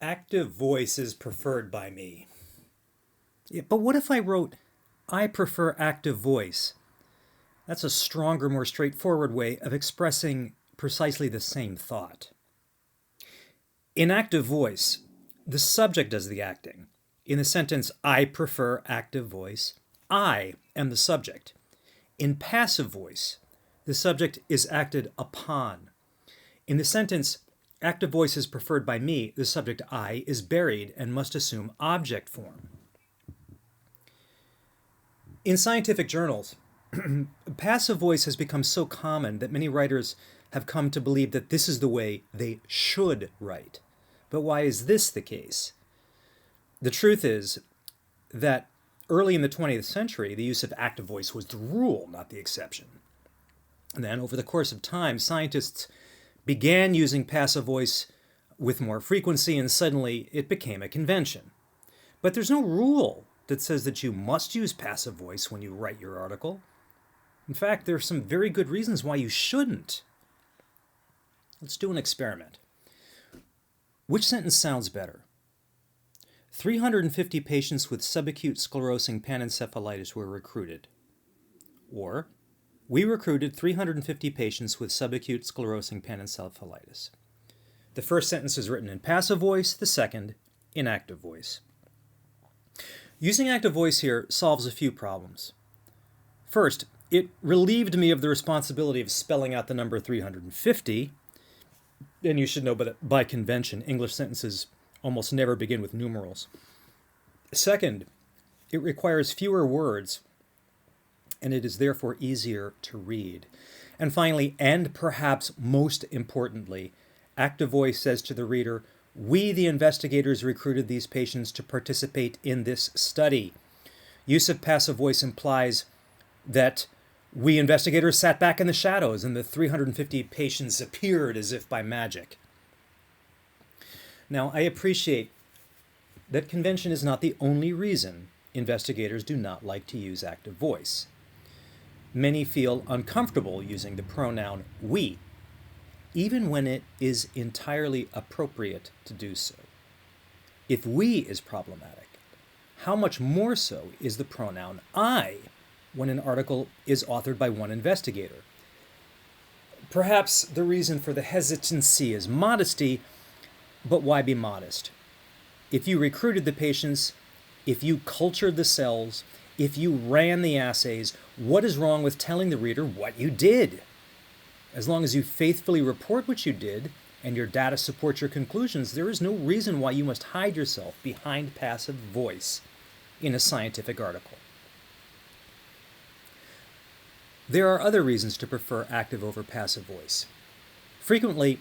Active voice is preferred by me. Yeah, but what if I wrote, I prefer active voice? That's a stronger, more straightforward way of expressing precisely the same thought. In active voice, the subject does the acting. In the sentence, I prefer active voice, I am the subject. In passive voice, the subject is acted upon. In the sentence, active voice is preferred by me, the subject I is buried and must assume object form. In scientific journals, passive voice has become so common that many writers have come to believe that this is the way they should write. But why is this the case? The truth is that early in the 20th century, the use of active voice was the rule, not the exception. And then, over the course of time, scientists began using passive voice with more frequency, and suddenly it became a convention. But there's no rule that says that you must use passive voice when you write your article. In fact, there are some very good reasons why you shouldn't. Let's do an experiment. Which sentence sounds better? 350 patients with subacute sclerosing panencephalitis were recruited. Or, we recruited 350 patients with subacute sclerosing panencephalitis. The first sentence is written in passive voice, the second in active voice. Using active voice here solves a few problems. First, it relieved me of the responsibility of spelling out the number 350. And you should know that by convention, English sentences almost never begin with numerals. Second, it requires fewer words, and it is therefore easier to read. And finally, and perhaps most importantly, active voice says to the reader, we, the investigators, recruited these patients to participate in this study. Use of passive voice implies that we investigators sat back in the shadows and the 350 patients appeared as if by magic. Now, I appreciate that convention is not the only reason investigators do not like to use active voice. Many feel uncomfortable using the pronoun we, even when it is entirely appropriate to do so. If we is problematic, how much more so is the pronoun I when an article is authored by one investigator? Perhaps the reason for the hesitancy is modesty, but why be modest? If you recruited the patients, if you cultured the cells, if you ran the assays, what is wrong with telling the reader what you did? As long as you faithfully report what you did and your data support your conclusions, there is no reason why you must hide yourself behind passive voice in a scientific article. There are other reasons to prefer active over passive voice. Frequently,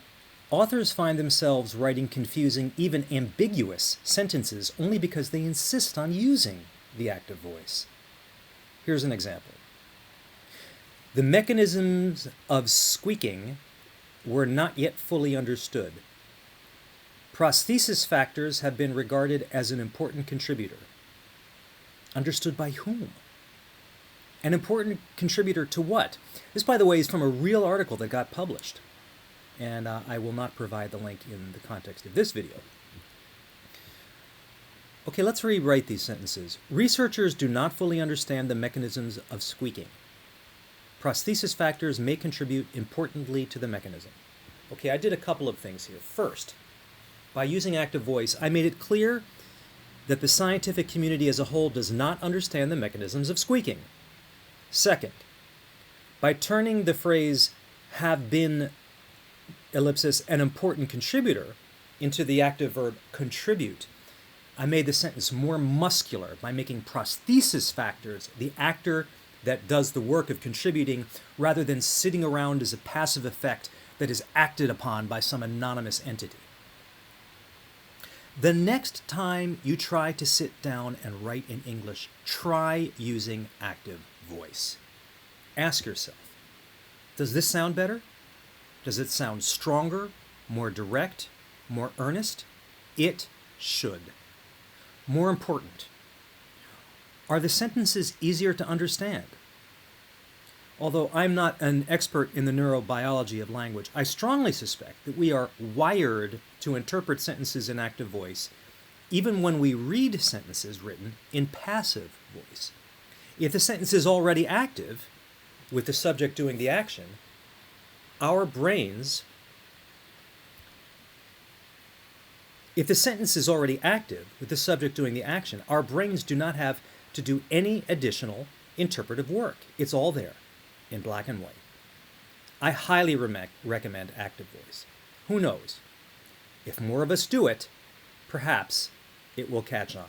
authors find themselves writing confusing, even ambiguous sentences only because they insist on using the active voice. Here's an example. The mechanisms of squeaking were not yet fully understood. Prosthesis factors have been regarded as an important contributor. Understood by whom? An important contributor to what? This, by the way, is from a real article that got published. And I will not provide the link in the context of this video. Okay, let's rewrite these sentences. Researchers do not fully understand the mechanisms of squeaking. Prosthesis factors may contribute importantly to the mechanism. Okay, I did a couple of things here. First, by using active voice, I made it clear that the scientific community as a whole does not understand the mechanisms of squeaking. Second, by turning the phrase have been ellipsis an important contributor into the active verb contribute, I made the sentence more muscular by making prosthesis factors the actor that does the work of contributing rather than sitting around as a passive effect that is acted upon by some anonymous entity. The next time you try to sit down and write in English, try using active voice. Ask yourself, does this sound better? Does it sound stronger, more direct, more earnest? It should. More important, are the sentences easier to understand? Although I'm not an expert in the neurobiology of language, I strongly suspect that we are wired to interpret sentences in active voice, even when we read sentences written in passive voice. If the sentence is already active, with the subject doing the action, our brains, if the sentence is already active with the subject doing the action, our brains do not have to do any additional interpretive work. It's all there in black and white. I highly recommend active voice. Who knows? If more of us do it, perhaps it will catch on.